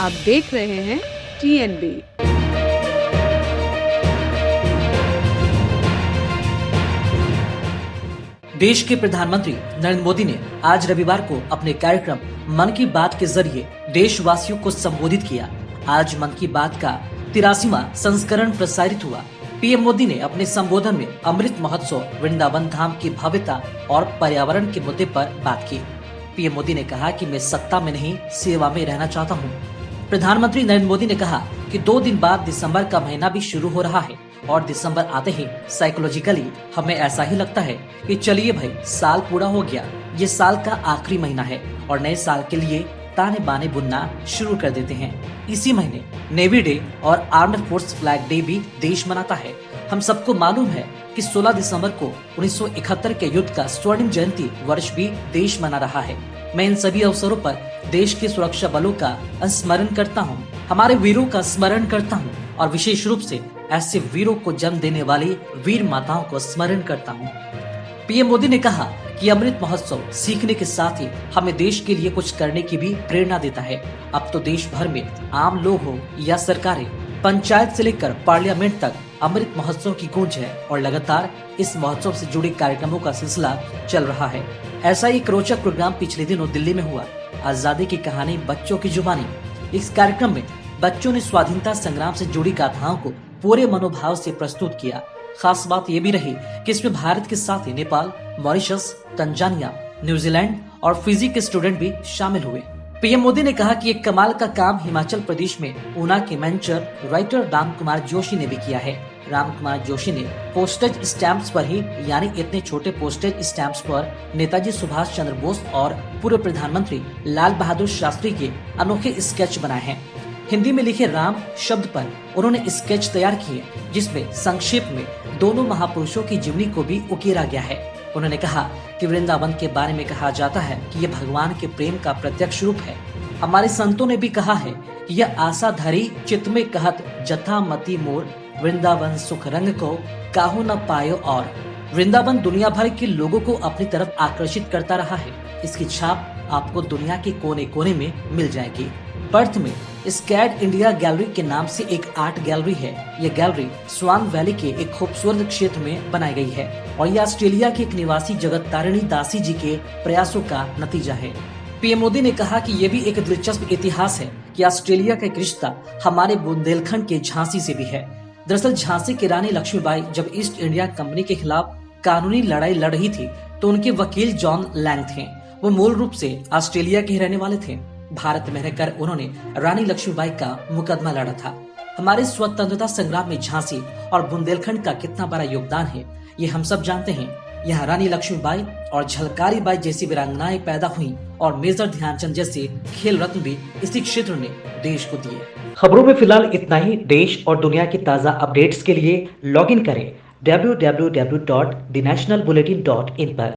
आप देख रहे हैं TNB। देश के प्रधानमंत्री नरेंद्र मोदी ने आज रविवार को अपने कार्यक्रम मन की बात के जरिए देशवासियों को संबोधित किया। आज मन की बात का 83वां संस्करण प्रसारित हुआ। पीएम मोदी ने अपने संबोधन में अमृत महोत्सव, वृंदावन धाम की भव्यता और पर्यावरण के मुद्दे पर बात की। पीएम मोदी ने कहा कि मैं सत्ता में नहीं, सेवा में रहना चाहता हूँ। प्रधानमंत्री नरेंद्र मोदी ने कहा कि 2 दिन बाद दिसंबर का महीना भी शुरू हो रहा है और दिसंबर आते ही साइकोलॉजिकली हमें ऐसा ही लगता है कि चलिए भाई, साल पूरा हो गया, ये साल का आखिरी महीना है और नए साल के लिए ताने बाने बुनना शुरू कर देते हैं। इसी महीने नेवी डे और आर्म्ड फोर्स फ्लैग डे भी देश मनाता है। हम सबको मालूम है कि 16 दिसंबर को 1971 के युद्ध का स्वर्णिम जयंती वर्ष भी देश मना रहा है। मैं इन सभी अवसरों पर देश के सुरक्षा बलों का स्मरण करता हूँ, हमारे वीरों का स्मरण करता हूँ और विशेष रूप से ऐसे वीरों को जन्म देने वाली वीर माताओं को स्मरण करता हूँ। पीएम मोदी ने कहा कि अमृत महोत्सव सीखने के साथ ही हमें देश के लिए कुछ करने की भी प्रेरणा देता है। अब तो देश भर में आम लोग हो या सरकारें, पंचायत से लेकर पार्लियामेंट तक अमृत महोत्सव की गूंज है और लगातार इस महोत्सव से जुड़े कार्यक्रमों का सिलसिला चल रहा है। ऐसा एक रोचक प्रोग्राम पिछले दिनों दिल्ली में हुआ, आजादी की कहानी बच्चों की जुबानी। इस कार्यक्रम में बच्चों ने स्वाधीनता संग्राम से जुड़ी गाथाओं को पूरे मनोभाव से प्रस्तुत किया। खास बात ये भी रही कि इसमें भारत के साथ ही नेपाल, मॉरिशस, तंजानिया, न्यूजीलैंड और फिजी के स्टूडेंट भी शामिल हुए। पीएम मोदी ने कहा कि एक कमाल का काम हिमाचल प्रदेश में ऊना के मेंटर राइटर राम कुमार जोशी ने भी किया है। राम कुमार जोशी ने पोस्टेज स्टैंप्स पर ही, यानी इतने छोटे पोस्टेज स्टैंप्स पर नेताजी सुभाष चंद्र बोस और पूर्व प्रधानमंत्री लाल बहादुर शास्त्री के अनोखे स्केच बनाए हैं। हिंदी में लिखे राम शब्द पर उन्होंने स्केच तैयार किए, जिसमें संक्षेप में दोनों महापुरुषों की जीवनी को भी उकेरा गया है। उन्होंने कहा कि वृंदावन के बारे में कहा जाता है कि यह भगवान के प्रेम का प्रत्यक्ष रूप है। हमारे संतों ने भी कहा है कि यह आशा धरी चित्त में कहत जथा मति मोर, वृंदावन सुख रंग को काहू न पायो। और वृंदावन दुनिया भर के लोगों को अपनी तरफ आकर्षित करता रहा है। इसकी छाप आपको दुनिया के कोने कोने में मिल जाएगी। पर्थ में स्कैड इंडिया गैलरी के नाम से एक आर्ट गैलरी है। यह गैलरी स्वान वैली के एक खूबसूरत क्षेत्र में बनाई गई है और यह ऑस्ट्रेलिया के एक निवासी जगत तारिणी दासी जी के प्रयासों का नतीजा है। पीएम मोदी ने कहा कि यह भी एक दिलचस्प इतिहास है कि ऑस्ट्रेलिया का एक रिश्ता हमारे बुंदेलखंड के झांसी से भी है। दरअसल झांसी की रानी लक्ष्मीबाई जब ईस्ट इंडिया कंपनी के खिलाफ कानूनी लड़ाई लड़ रही थी तो उनके वकील जॉन लैंग थे। वो मूल रूप से ऑस्ट्रेलिया के रहने वाले थे। भारत में रहकर उन्होंने रानी लक्ष्मीबाई का मुकदमा लड़ा था। हमारे स्वतंत्रता संग्राम में झांसी और बुंदेलखंड का कितना बड़ा योगदान है, ये हम सब जानते हैं। यहाँ रानी लक्ष्मीबाई और झलकारी बाई जैसी वीरांगनाएं पैदा हुई और मेजर ध्यानचंद जैसे खेल रत्न भी इसी क्षेत्र ने देश को दिए। खबरों में फिलहाल इतना ही। देश और दुनिया की ताजा अपडेट्स के लिए लॉगिन करें www.thenationalbulletin.in पर।